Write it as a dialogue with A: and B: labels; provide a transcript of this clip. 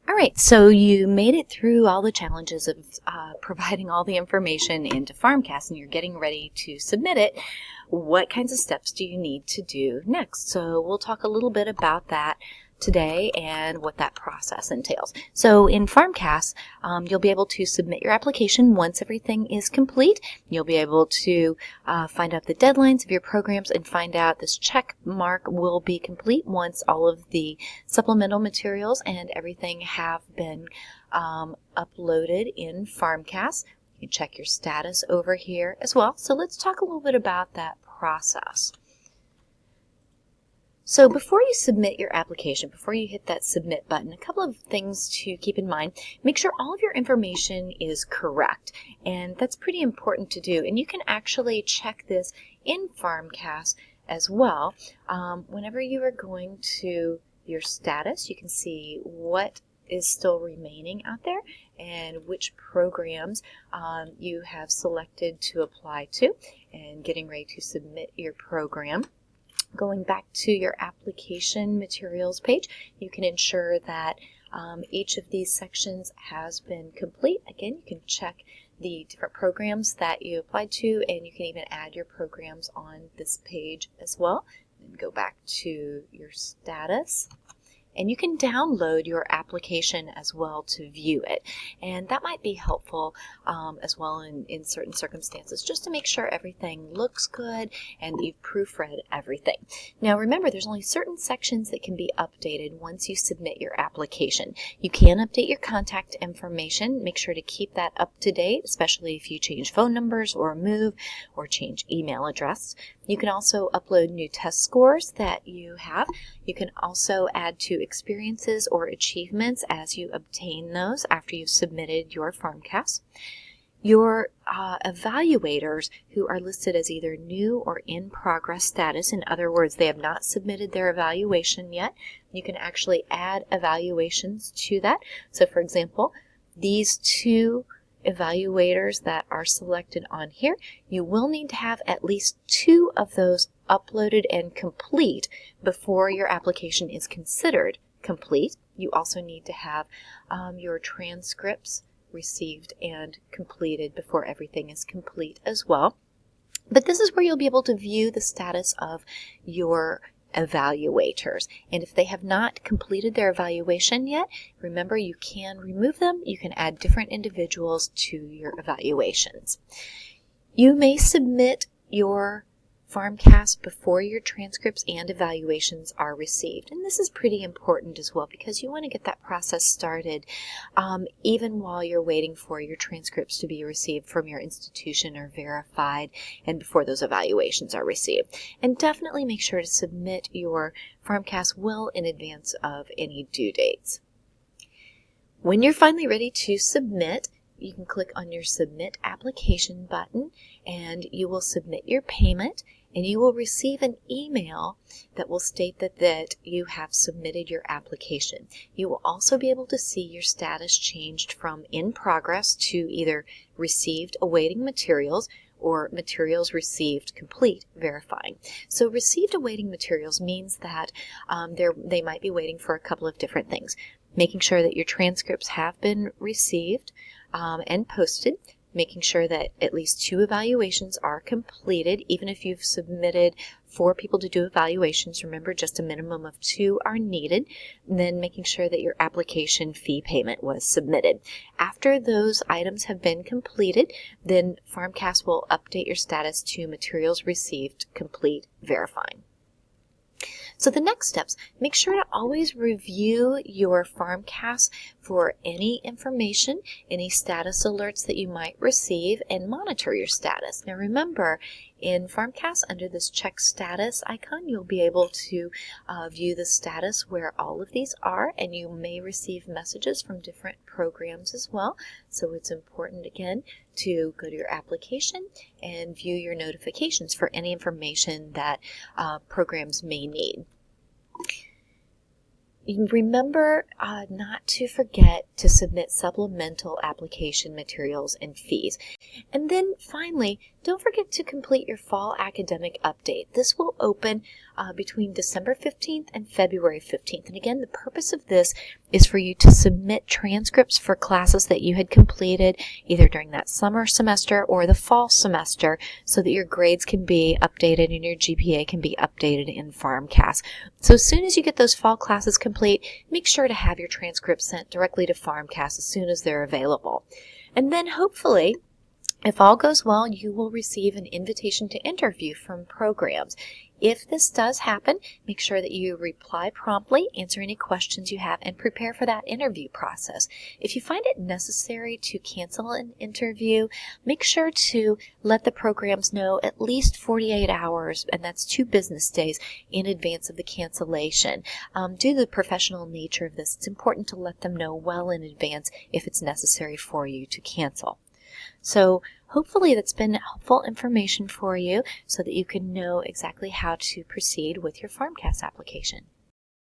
A: All right, so you made it through all the challenges of providing all the information into PharmCAS, and you're getting ready to submit it. What kinds of steps do you need to do next? So we'll talk a little bit about that today and what that process entails. So in PharmCAS, you'll be able to submit your application once everything is complete. You'll be able to find out the deadlines of your programs and find out this check mark will be complete once all of the supplemental materials and everything have been uploaded in PharmCAS. You can check your status over here as well. So let's talk a little bit about that process. So before you submit your application, before you hit that submit button, a couple of things to keep in mind. Make sure all of your information is correct, and that's pretty important to do. And you can actually check this in PharmCAS as well. Whenever you are going to your status, you can see what is still remaining out there and which programs you have selected to apply to and getting ready to submit your program. Going back to your application materials page, you can ensure that each of these sections has been complete. Again, you can check the different programs that you applied to, and you can even add your programs on this page as well. And go back to your status. And you can download your application as well to view it. And that might be helpful as well in certain circumstances, just to make sure everything looks good and you've proofread everything. Now remember, there's only certain sections that can be updated once you submit your application. You can update your contact information. Make sure to keep that up to date, especially if you change phone numbers or move or change email address. You can also upload new test scores that you have. You can also add to experiences or achievements as you obtain those after you've submitted your PharmCAS. Your evaluators who are listed as either new or in progress status, in other words, they have not submitted their evaluation yet, you can actually add evaluations to that. So for example, these two evaluators that are selected on here, you will need to have at least 2 of those uploaded and complete before your application is considered complete. You also need to have your transcripts received and completed before everything is complete as well. But this is where you'll be able to view the status of your evaluators. And if they have not completed their evaluation yet, remember you can remove them. You can add different individuals to your evaluations. You may submit your PharmCAS before your transcripts and evaluations are received. And this is pretty important as well because you want to get that process started even while you're waiting for your transcripts to be received from your institution or verified and before those evaluations are received. And definitely make sure to submit your PharmCAS well in advance of any due dates. When you're finally ready to submit, you can click on your Submit Application button and you will submit your payment, and you will receive an email that will state that you have submitted your application. You will also be able to see your status changed from in progress to either received awaiting materials or materials received complete verifying. So received awaiting materials means that they might be waiting for a couple of different things. Making sure that your transcripts have been received and posted, making sure that at least 2 evaluations are completed. Even if you've submitted 4 people to do evaluations, remember just a minimum of 2 are needed. And then making sure that your application fee payment was submitted. After those items have been completed, then PharmCAS will update your status to materials received complete verifying. So the next steps, make sure to always review your PharmCAS for any information, any status alerts that you might receive, and monitor your status. Now remember, in PharmCAS, under this check status icon, you'll be able to view the status where all of these are, and you may receive messages from different programs as well. So it's important, again, to go to your application and view your notifications for any information that programs may need. Remember not to forget to submit supplemental application materials and fees. And then finally, don't forget to complete your fall academic update. This will open between December 15th and February 15th. And again, the purpose of this is for you to submit transcripts for classes that you had completed either during that summer semester or the fall semester so that your grades can be updated and your GPA can be updated in PharmCAS. So as soon as you get those fall classes complete, make sure to have your transcripts sent directly to PharmCAS as soon as they're available. And then hopefully, if all goes well, you will receive an invitation to interview from programs. If this does happen, make sure that you reply promptly, answer any questions you have, and prepare for that interview process. If you find it necessary to cancel an interview, make sure to let the programs know at least 48 hours, and that's 2 business days, in advance of the cancellation. Due to the professional nature of this, it's important to let them know well in advance if it's necessary for you to cancel. So hopefully that's been helpful information for you so that you can know exactly how to proceed with your PharmCAS application.